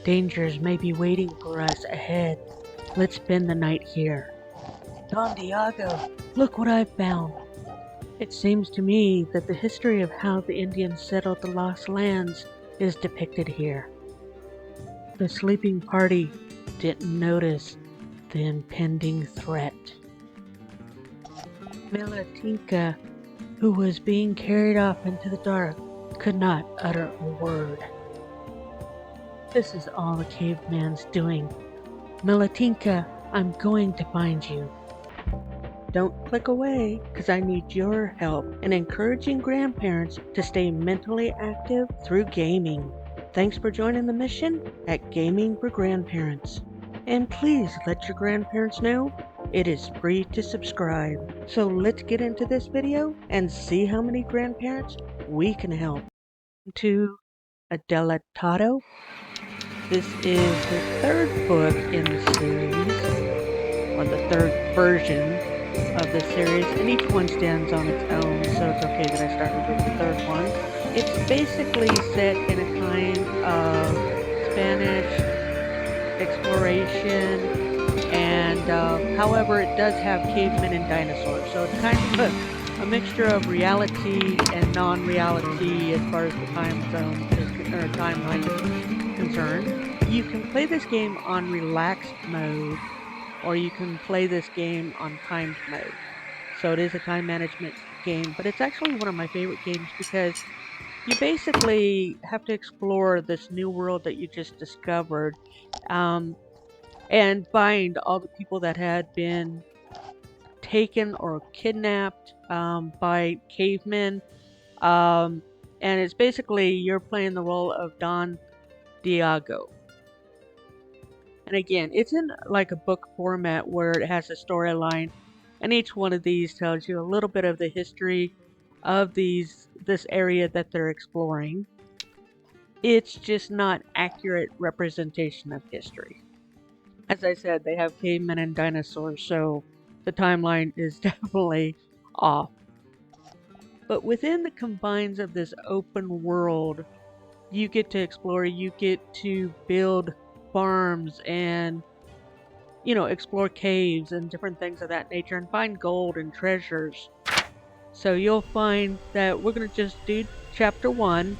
Dangers may be waiting for us ahead. Let's spend the night here. Don Diego, look what I've found. It seems to me that the history of how the Indians settled the Lost Lands is depicted here. The sleeping party didn't notice the impending threat. Milatinka, who was being carried off into the dark, could not utter a word. This is all the caveman's doing. Milatinka, I'm going to find you. Don't click away, because I need your help in encouraging grandparents to stay mentally active through gaming. Thanks for joining the mission at Gaming for Grandparents. And please let your grandparents know it is free to subscribe. So let's get into this video and see how many grandparents we can help. To Adelantado. This is the third book in the series, or the third version of the series, and each one stands on its own, so it's okay that I started with the third one. It's basically set in a kind of Spanish exploration, and however, it does have cavemen and dinosaurs, so it's kind of a mixture of reality and non-reality as far as the time zone or timeline is concerned. You can play this game on relaxed mode, or you can play this game on timed mode. So it is a time management game, but it's actually one of my favorite games because you basically have to explore this new world that you just discovered, and find all the people that had been taken or kidnapped by cavemen. And it's basically you're playing the role of Don Diego. And again, it's in like a book format where it has a storyline, and each one of these tells you a little bit of the history of this area that they're exploring. It's just not accurate representation of history. As I said, they have cavemen and dinosaurs, so the timeline is definitely off. But within the confines of this open world, you get to explore, you get to build farms and, you know, explore caves and different things of that nature and find gold and treasures. So you'll find that we're going to just do chapter 1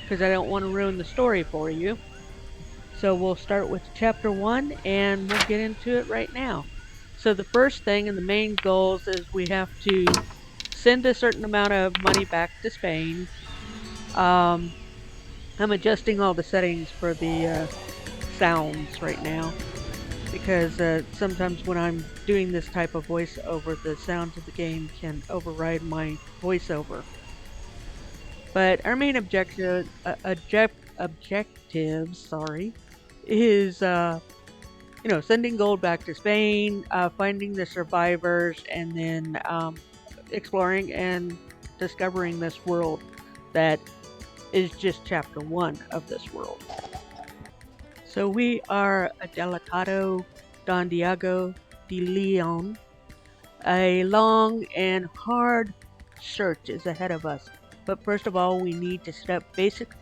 because I don't want to ruin the story for you. So we'll start with chapter 1 and we'll get into it right now. So the first thing and the main goals is we have to send a certain amount of money back to Spain. I'm adjusting all the settings for the sounds right now because sometimes when I'm doing this type of voiceover, the sounds of the game can override my voiceover. But our main objectives, is you know, sending gold back to Spain, finding the survivors, and then exploring and discovering this world that is just chapter 1 of this world. So we are Adelantado Don Diego de Leon. A long and hard search is ahead of us, but first of all we need to set up basic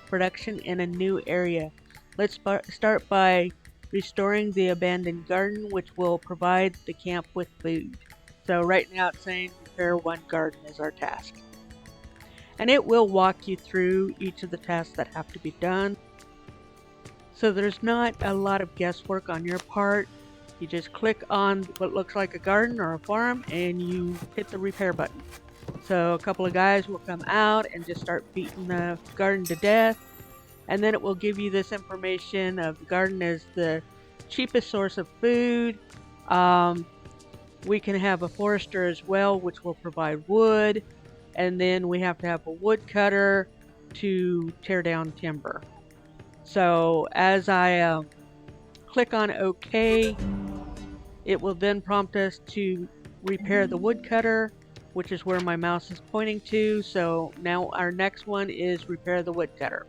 production in a new area. Let's start by restoring the abandoned garden, which will provide the camp with food. So right now it's saying repair 1 garden is our task. And it will walk you through each of the tasks that have to be done. So there's not a lot of guesswork on your part. You just click on what looks like a garden or a farm and you hit the repair button. So a couple of guys will come out and just start beating the garden to death. And then it will give you this information of the garden is the cheapest source of food. We can have a forester as well, which will provide wood. And then we have to have a woodcutter to tear down timber. So as I click on OK, it will then prompt us to repair the woodcutter, which is where my mouse is pointing to. So now our next one is repair the woodcutter.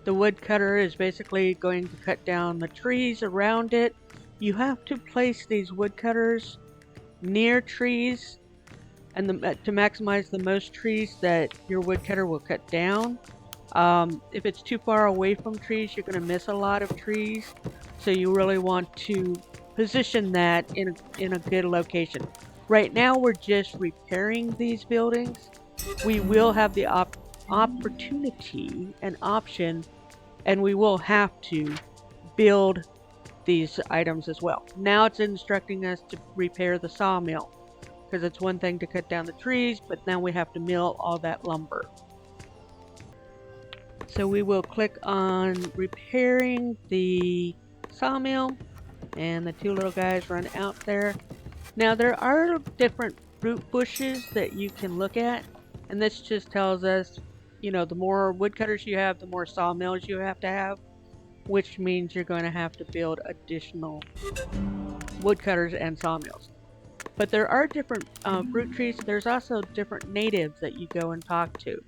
The woodcutter is basically going to cut down the trees around it. You have to place these woodcutters near trees and to maximize the most trees that your woodcutter will cut down. If it's too far away from trees, you're going to miss a lot of trees. So you really want to position that in a good location. Right now, we're just repairing these buildings. We will have the opportunity and option, and we will have to build these items as well. Now it's instructing us to repair the sawmill, because it's one thing to cut down the trees, but now we have to mill all that lumber. So we will click on repairing the sawmill, and the two little guys run out there. Now there are different fruit bushes that you can look at, and this just tells us, the more woodcutters you have, the more sawmills you have to have, which means you're going to have to build additional woodcutters and sawmills. But there are different fruit trees. There's also different natives that you go and talk to.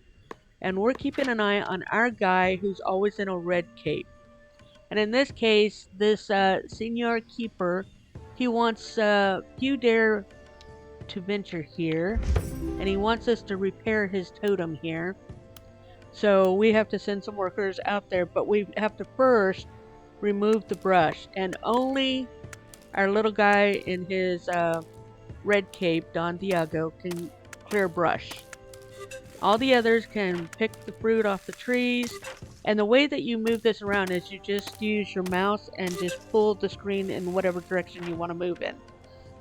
And we're keeping an eye on our guy who's always in a red cape. And in this case, this Senior Keeper, he wants Few Dare to venture here. And he wants us to repair his totem here. So we have to send some workers out there, but we have to first remove the brush. And only our little guy in his red cape, Don Diego, can clear brush. All the others can pick the fruit off the trees. And the way that you move this around is you just use your mouse and just pull the screen in whatever direction you want to move in.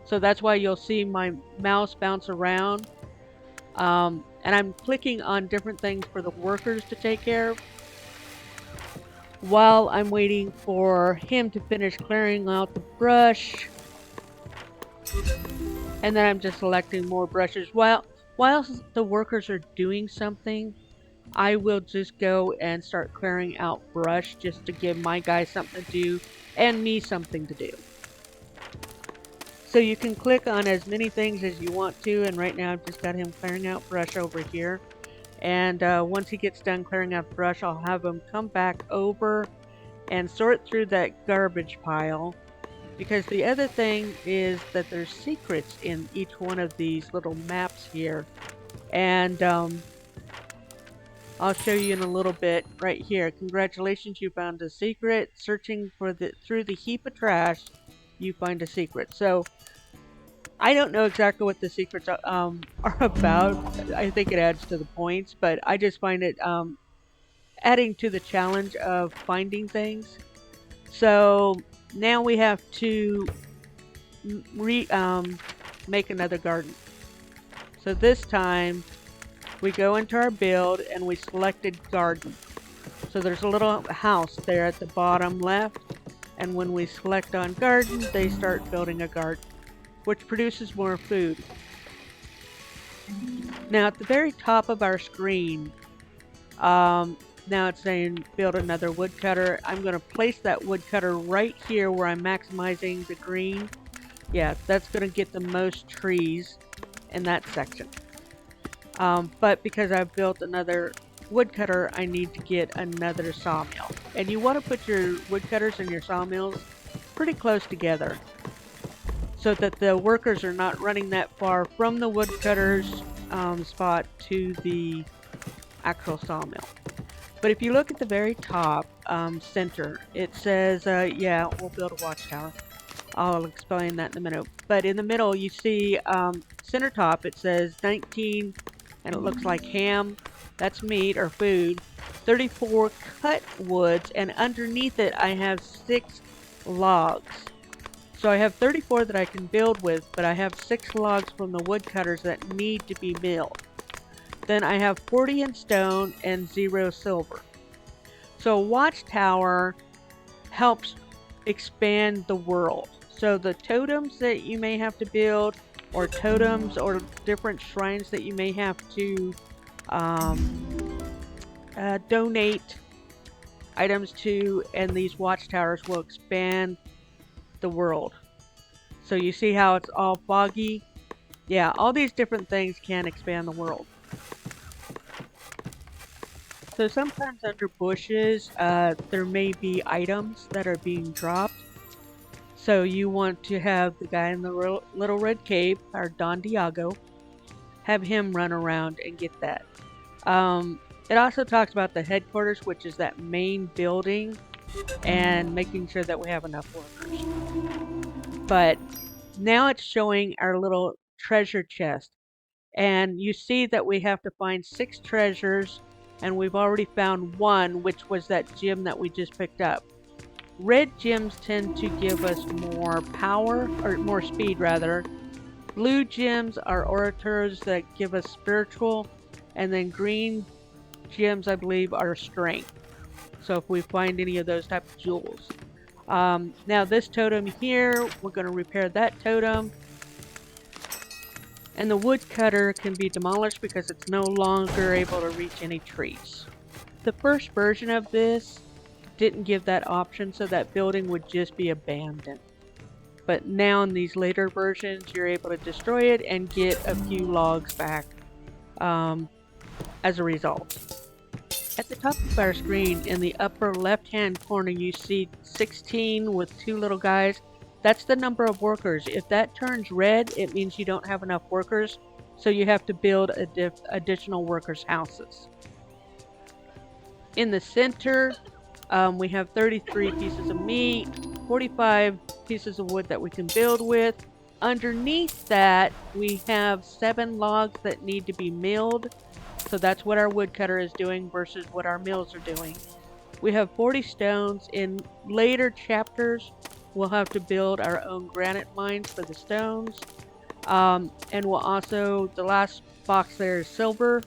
So that's why you'll see my mouse bounce around. And I'm clicking on different things for the workers to take care of, while I'm waiting for him to finish clearing out the brush. And then I'm just selecting more brushes. While the workers are doing something, I will just go and start clearing out brush just to give my guy something to do and me something to do. So you can click on as many things as you want to, and right now I've just got him clearing out brush over here. And once he gets done clearing out brush, I'll have him come back over and sort through that garbage pile. Because the other thing is that there's secrets in each one of these little maps here. And I'll show you in a little bit right here. Congratulations, you found a secret. Searching for through the heap of trash, you find a secret. So I don't know exactly what the secrets are about. I think it adds to the points, but I just find it adding to the challenge of finding things. So now we have to make another garden. So this time we go into our build and we selected garden. So there's a little house there at the bottom left, and when we select on garden, they start building a garden, which produces more food. Now at the very top of our screen, now it's saying build another woodcutter. I'm going to place that woodcutter right here where I'm maximizing the green. Yeah, that's going to get the most trees in that section. But because I've built another woodcutter, I need to get another sawmill. And you want to put your woodcutters and your sawmills pretty close together, so that the workers are not running that far from the woodcutter's spot to the actual sawmill. But if you look at the very top center, it says, yeah, we'll build a watchtower. I'll explain that in a minute. But in the middle, you see center top, it says 19, and it looks like ham. That's meat or food. 34 cut woods, and underneath it, I have 6 logs. So I have 34 that I can build with, but I have 6 logs from the woodcutters that need to be milled. Then I have 40 in stone and 0 silver. So watchtower helps expand the world. So the totems that you may have to build, or totems or different shrines that you may have to donate items to, and these watchtowers will expand the world. So you see how it's all foggy? Yeah, all these different things can expand the world. So sometimes under bushes, there may be items that are being dropped. So you want to have the guy in the little red cape, or Don Diego, have him run around and get that. It also talks about the headquarters, which is that main building, and making sure that we have enough workers. But now it's showing our little treasure chest. And you see that we have to find 6 treasures, and we've already found one, which was that gem that we just picked up. Red gems tend to give us more power, or more speed rather. Blue gems are orators that give us spiritual, and then green gems, I believe, are strength. So if we find any of those type of jewels. Now this totem here, we're going to repair that totem. And the woodcutter can be demolished because it's no longer able to reach any trees. The first version of this didn't give that option, so that building would just be abandoned. But now in these later versions, you're able to destroy it and get a few logs back as a result. At the top of our screen, in the upper left-hand corner, you see 16 with 2 little guys. That's the number of workers. If that turns red, it means you don't have enough workers, so you have to build additional workers' houses. In the center, we have 33 pieces of meat, 45 pieces of wood that we can build with. Underneath that, we have 7 logs that need to be milled. So that's what our woodcutter is doing versus what our mills are doing. We have 40 stones. In later chapters, we'll have to build our own granite mines for the stones. And we'll also, the last box there is silver.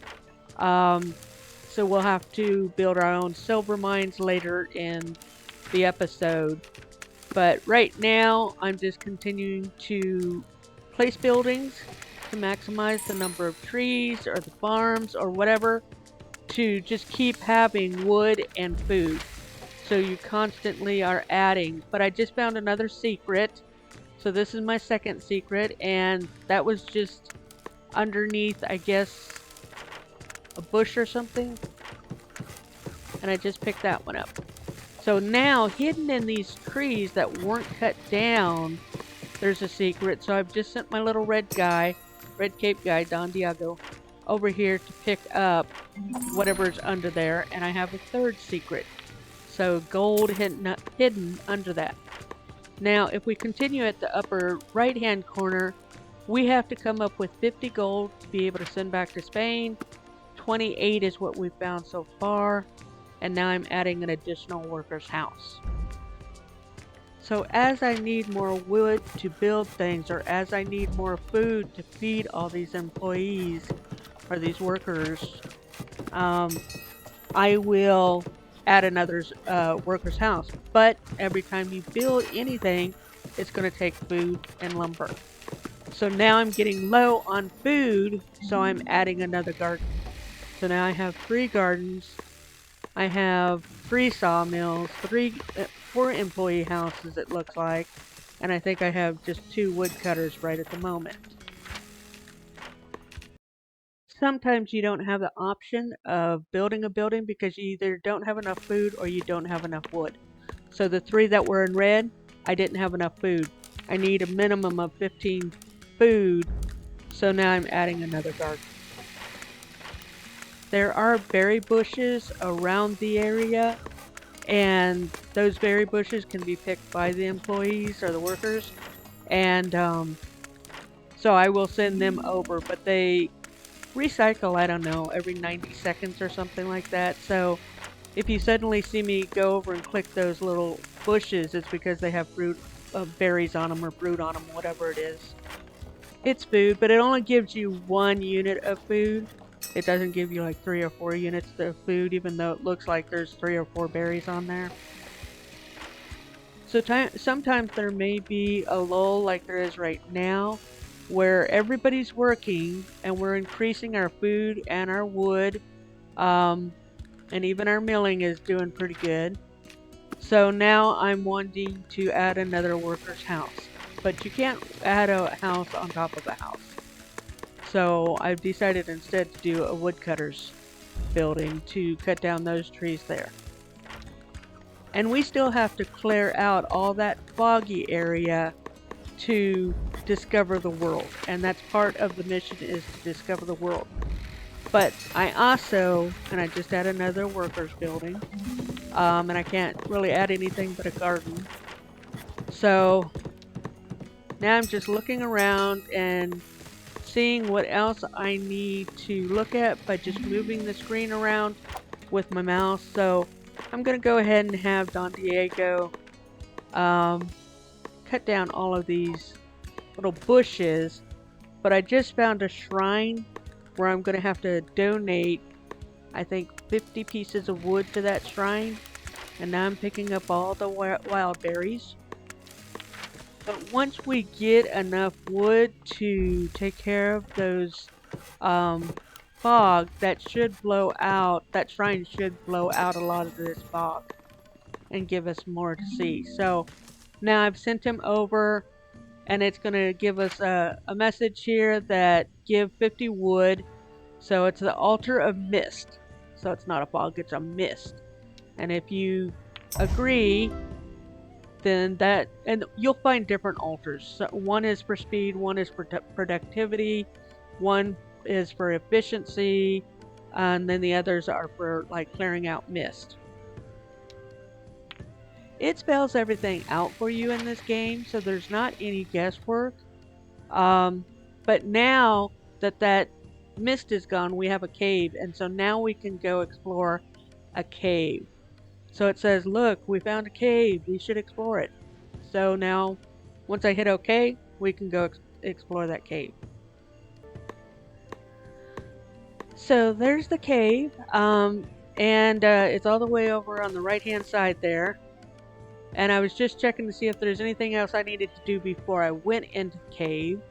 So we'll have to build our own silver mines later in the episode. But right now, I'm just continuing to place buildings to maximize the number of trees or the farms or whatever, to just keep having wood and food. So you constantly are adding. But I just found another secret. So this is my second secret, and that was just underneath, I guess, a bush or something. And I just picked that one up. So now, hidden in these trees that weren't cut down, there's a secret. So I've just sent my little red cape guy, Don Diego, over here to pick up whatever's under there. And I have a third secret. So gold hidden under that. Now, if we continue at the upper right-hand corner, we have to come up with 50 gold to be able to send back to Spain. 28 is what we've found so far. And now I'm adding an additional worker's house. So as I need more wood to build things, or as I need more food to feed all these employees, or these workers, I will add another worker's house. But every time you build anything, it's going to take food and lumber. So now I'm getting low on food, so I'm adding another garden. So now I have 3 gardens. I have 3 sawmills, 4 employee houses it looks like, and I think I have just 2 woodcutters right at the moment. Sometimes you don't have the option of building a building because you either don't have enough food or you don't have enough wood. So the 3 that were in red, I didn't have enough food. I need a minimum of 15 food, so now I'm adding another garden. There are berry bushes around the area, and those berry bushes can be picked by the employees or the workers, and so I will send them over, but they recycle, I don't know, every 90 seconds or something like that. So if you suddenly see me go over and click those little bushes, it's because they have fruit, berries on them or fruit on them, whatever it is. It's food, but it only gives you 1 unit of food. It doesn't give you like 3 or 4 units of food, even though it looks like there's 3 or 4 berries on there. So sometimes there may be a lull like there is right now, where everybody's working and we're increasing our food and our wood, and even our milling is doing pretty good. So now I'm wanting to add another worker's house, but you can't add a house on top of a house. So I've decided instead to do a woodcutter's building to cut down those trees there. And we still have to clear out all that foggy area to discover the world. And that's part of the mission, is to discover the world. But I also, and I just add another workers building, and I can't really add anything but a garden. So now I'm just looking around and seeing what else I need to look at by just moving the screen around with my mouse. So I'm going to go ahead and have Don Diego cut down all of these little bushes. But I just found a shrine where I'm going to have to donate, I think, 50 pieces of wood to that shrine. And now I'm picking up all the wild berries. But once we get enough wood to take care of those fog, that should blow out, that shrine should blow out a lot of this fog and give us more to see. So now I've sent him over, and it's going to give us a message here that give 50 wood. So it's the altar of mist. So it's not a fog, it's a mist. And if you agree, then that, and you'll find different altars. So one is for speed, one is for productivity, one is for efficiency, and then the others are for like clearing out mist. It spells everything out for you in this game, so there's not any guesswork. But now that mist is gone, we have a cave, and so now we can go explore a cave. So it says, look, we found a cave, we should explore it. So now, once I hit OK, we can go explore that cave. So there's the cave, and it's all the way over on the right-hand side there. And I was just checking to see if there's anything else I needed to do before I went into the cave,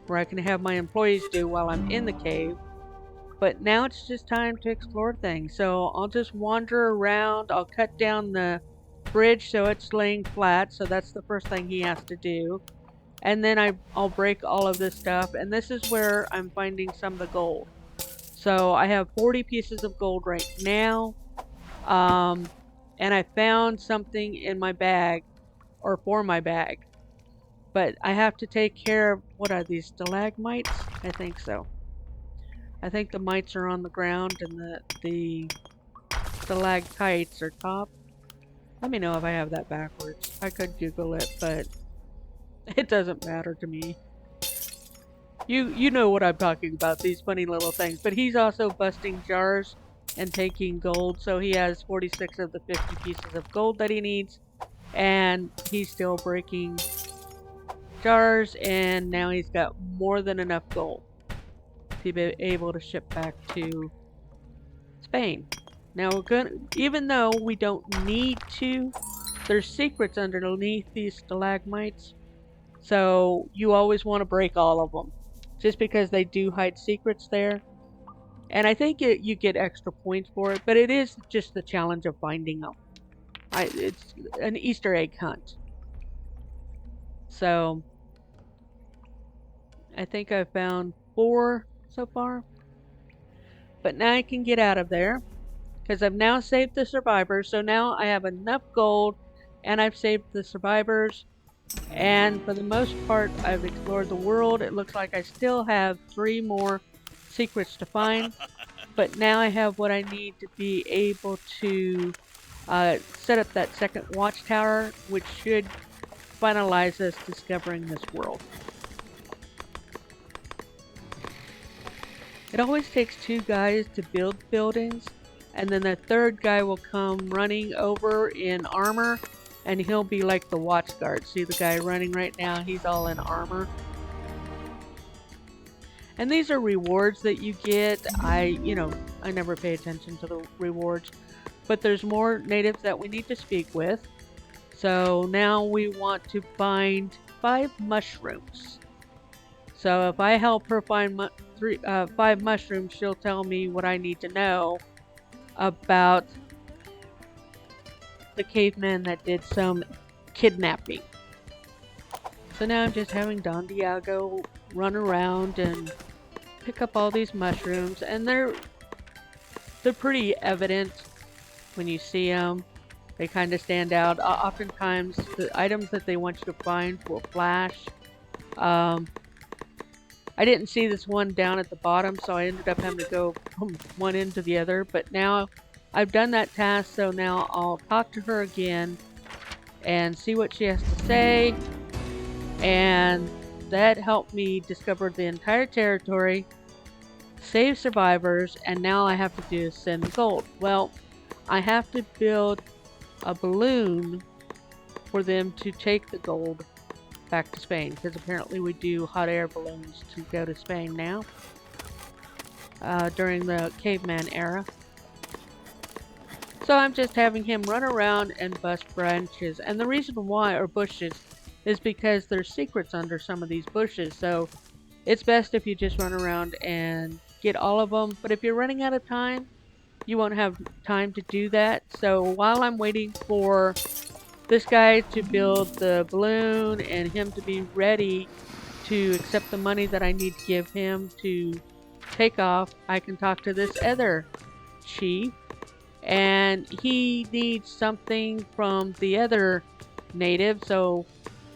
where I can have my employees do while I'm in the cave. But now it's just time to explore things. So I'll just wander around. I'll cut down the bridge so it's laying flat. So that's the first thing he has to do. And then I'll break all of this stuff. And this is where I'm finding some of the gold. So I have 40 pieces of gold right now. And I found something in my bag, or for my bag. But I have to take care of, what are these, stalagmites? I think so. I think the mites are on the ground and the stalactites are top. Let me know if I have that backwards. I could Google it, but it doesn't matter to me. You know what I'm talking about, these funny little things. But he's also busting jars and taking gold, so he has 46 of the 50 pieces of gold that he needs. And he's still breaking jars, and now he's got more than enough gold to be able to ship back to Spain. Now we're gonna, even though we don't need to, there's secrets underneath these stalagmites. So you always want to break all of them, just because they do hide secrets there. And I think you get extra points for it, but it is just the challenge of finding them. It's an Easter egg hunt. So I think I've found 4 so far. But now I can get out of there, because I've now saved the survivors. So now I have enough gold, and I've saved the survivors. And for the most part, I've explored the world. It looks like I still have 3 more secrets to find. But now I have what I need to be able to set up that second watchtower, which should finalize us discovering this world. It always takes 2 guys to build buildings, and then the third guy will come running over in armor, and he'll be like the watch guard. See the guy running right now? He's all in armor. And these are rewards that you get. I never pay attention to the rewards, but there's more natives that we need to speak with. So now we want to find 5 mushrooms. So if I help her find 5 mushrooms, she'll tell me what I need to know about the caveman that did some kidnapping. So now I'm just having Don Diego run around and pick up all these mushrooms, and they're pretty evident when you see them. They kind of stand out. Oftentimes, the items that they want you to find will flash. I didn't see this one down at the bottom, so I ended up having to go from one end to the other. But now I've done that task, so now I'll talk to her again and see what she has to say. And that helped me discover the entire territory, save survivors, and now I have to do is send the gold. Well, I have to build a balloon for them to take the gold back to Spain, because apparently we do hot air balloons to go to Spain now, during the caveman era. So I'm just having him run around and bust branches, and the reason why, or bushes, is because there's secrets under some of these bushes, so it's best if you just run around and get all of them. But if you're running out of time, you won't have time to do that. So while I'm waiting for this guy to build the balloon and him to be ready to accept the money that I need to give him to take off, I can talk to this other chief, and he needs something from the other native. So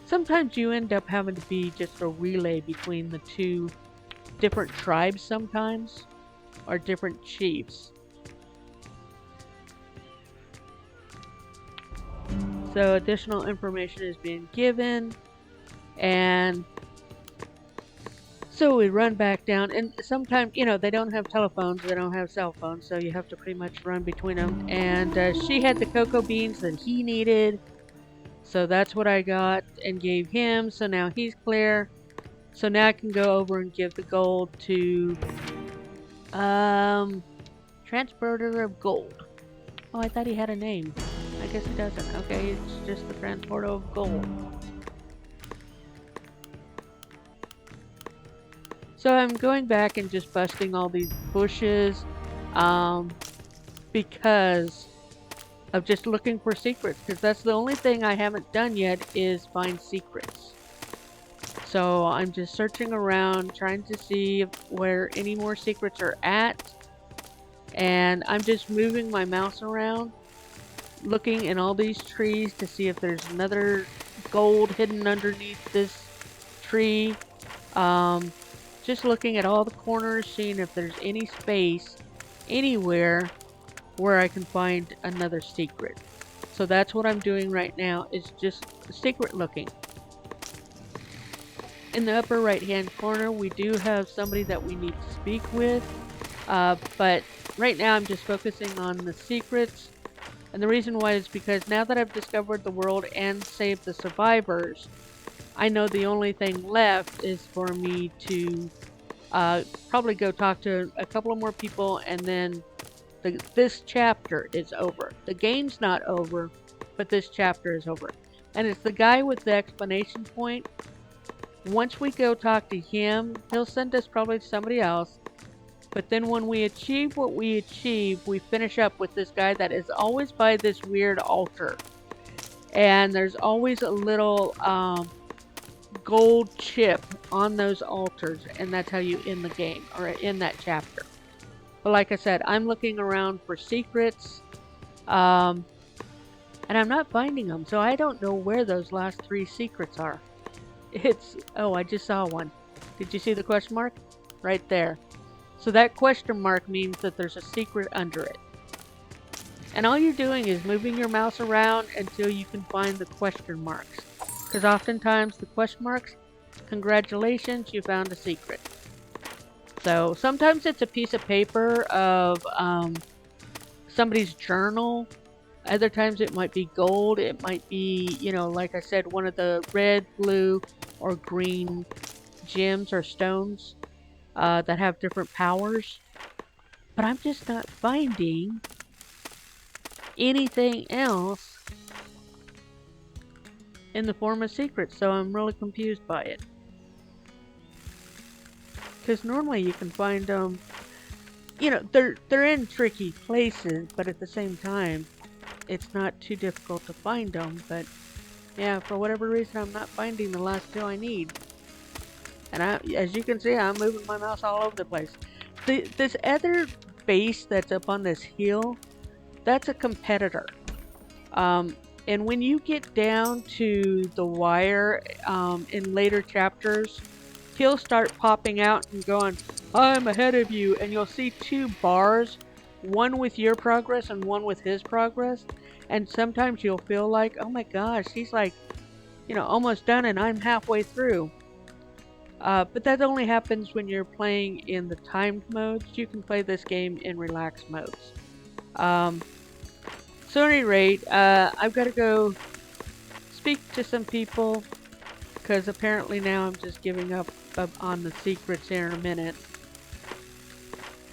sometimes you end up having to be just a relay between the two different tribes sometimes, or different chiefs. So additional information is being given, and so we run back down, and sometimes, they don't have telephones, they don't have cell phones, so you have to pretty much run between them. And she had the cocoa beans that he needed, so that's what I got and gave him, so now he's clear. So now I can go over and give the gold to, transporter of gold. Oh, I thought he had a name. I guess he doesn't. Okay, it's just the transporter of gold. So I'm going back and just busting all these bushes, because of just looking for secrets, because that's the only thing I haven't done yet is find secrets. So I'm just searching around, trying to see where any more secrets are at, and I'm just moving my mouse around, looking in all these trees to see if there's another gold hidden underneath this tree. Just looking at all the corners, seeing if there's any space anywhere where I can find another secret. So that's what I'm doing right now, is just secret looking. In the upper right hand corner, we do have somebody that we need to speak with, but right now I'm just focusing on the secrets. And the reason why is because now that I've discovered the world and saved the survivors, I know the only thing left is for me to probably go talk to a couple of more people, and then this chapter is over. The game's not over, but this chapter is over. And it's the guy with the explanation point. Once we go talk to him, he'll send us probably to somebody else. But then when we achieve what we achieve, we finish up with this guy that is always by this weird altar. And there's always a little gold chip on those altars, and that's how you end the game, or in that chapter. But like I said, I'm looking around for secrets, and I'm not finding them, so I don't know where those last 3 secrets are. Oh, I just saw one. Did you see the question mark? Right there. So that question mark means that there's a secret under it. And all you're doing is moving your mouse around until you can find the question marks. Because oftentimes the question marks, congratulations, you found a secret. So sometimes it's a piece of paper of somebody's journal. Other times it might be gold. It might be, like I said, one of the red, blue, or green gems or stones that have different powers. But I'm just not finding anything else in the form of secrets, so I'm really confused by it. Because normally you can find them, they're in tricky places, but at the same time, it's not too difficult to find them. But yeah, for whatever reason, I'm not finding the last 2 I need. And as you can see, I'm moving my mouse all over the place. This other base that's up on this hill, that's a competitor. And when you get down to the wire in later chapters, he'll start popping out and going, I'm ahead of you, and you'll see two bars, one with your progress and one with his progress, and sometimes you'll feel like, oh my gosh, he's like, almost done and I'm halfway through. But that only happens when you're playing in the timed modes. You can play this game in relaxed modes. So at any rate, I've got to go speak to some people, because apparently now I'm just giving up on the secrets here in a minute.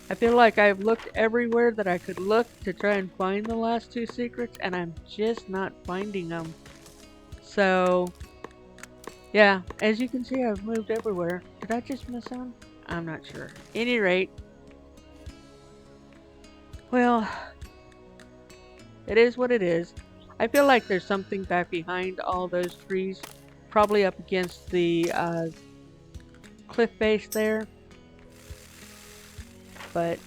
I feel like I've looked everywhere that I could look to try and find the last two secrets, and I'm just not finding them. So, yeah, as you can see, I've moved everywhere. Did I just miss one? I'm not sure. At any rate, well, it is what it is. I feel like there's something back behind all those trees, probably up against the cliff base there. But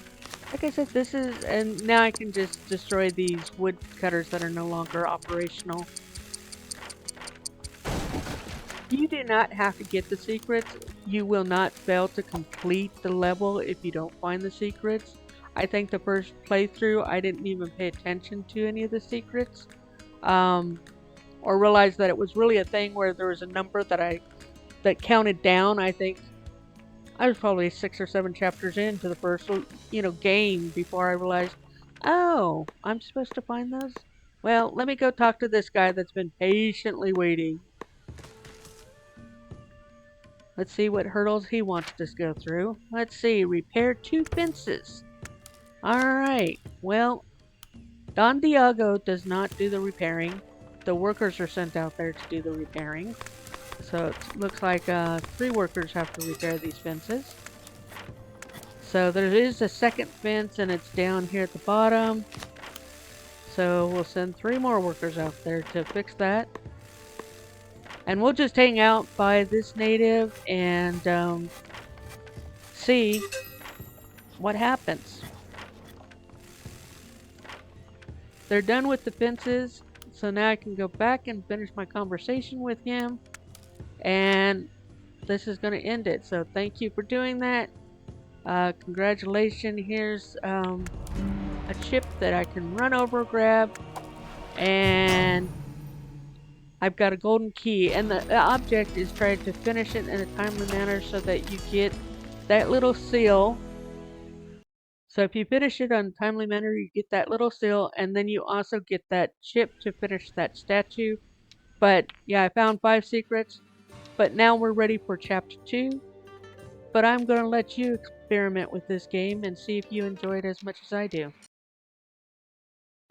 like I said, and now I can just destroy these wood cutters that are no longer operational. You do not have to get the secrets. You will not fail to complete the level if you don't find the secrets. I think the first playthrough, I didn't even pay attention to any of the secrets. Or realize that it was really a thing where there was a number that counted down. I think I was probably 6 or 7 chapters into the first, game before I realized, oh, I'm supposed to find those? Well, let me go talk to this guy that's been patiently waiting. Let's see what hurdles he wants us to go through. Let's see, repair 2 fences. Alright, well, Don Diego does not do the repairing. The workers are sent out there to do the repairing. So it looks like 3 workers have to repair these fences. So there is a second fence and it's down here at the bottom. So we'll send 3 more workers out there to fix that. And we'll just hang out by this native and see what happens. They're done with the fences, so now I can go back and finish my conversation with him. And this is going to end it. So thank you for doing that. Congratulations. Here's a chip that I can run over, grab, and I've got a golden key. And the object is trying to finish it in a timely manner so that you get that little seal. So if you finish it on a timely manner, you get that little seal, and then you also get that chip to finish that statue. But yeah, I found 5 secrets, but now we're ready for chapter 2. But I'm going to let you experiment with this game and see if you enjoy it as much as I do.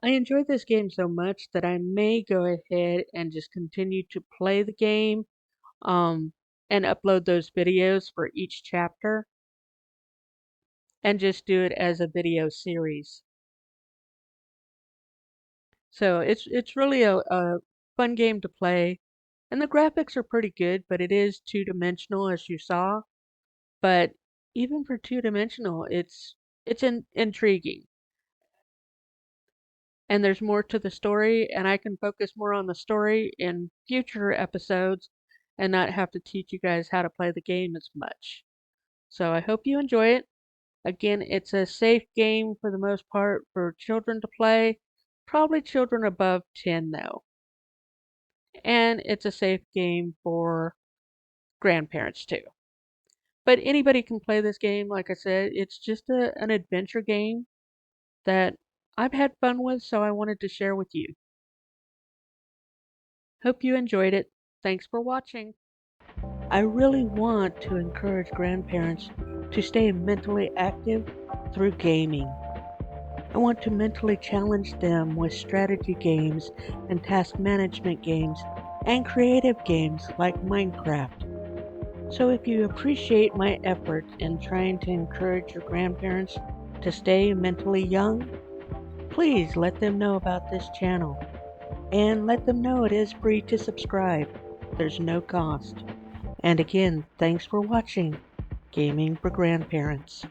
I enjoyed this game so much that I may go ahead and just continue to play the game and upload those videos for each chapter and just do it as a video series. So it's really a fun game to play, and the graphics are pretty good, but it is 2-dimensional as you saw. But even for 2-dimensional, it's intriguing. And there's more to the story, and I can focus more on the story in future episodes and not have to teach you guys how to play the game as much. So I hope you enjoy it. Again, it's a safe game for the most part for children to play, probably children above 10 though. And it's a safe game for grandparents too. But anybody can play this game. Like I said, it's just an adventure game that I've had fun with, so I wanted to share with you. Hope you enjoyed it. Thanks for watching. I really want to encourage grandparents to stay mentally active through gaming. I want to mentally challenge them with strategy games and task management games and creative games like Minecraft. So if you appreciate my effort in trying to encourage your grandparents to stay mentally young, please let them know about this channel. And let them know it is free to subscribe. There's no cost. And again, thanks for watching Gaming for Grandparents.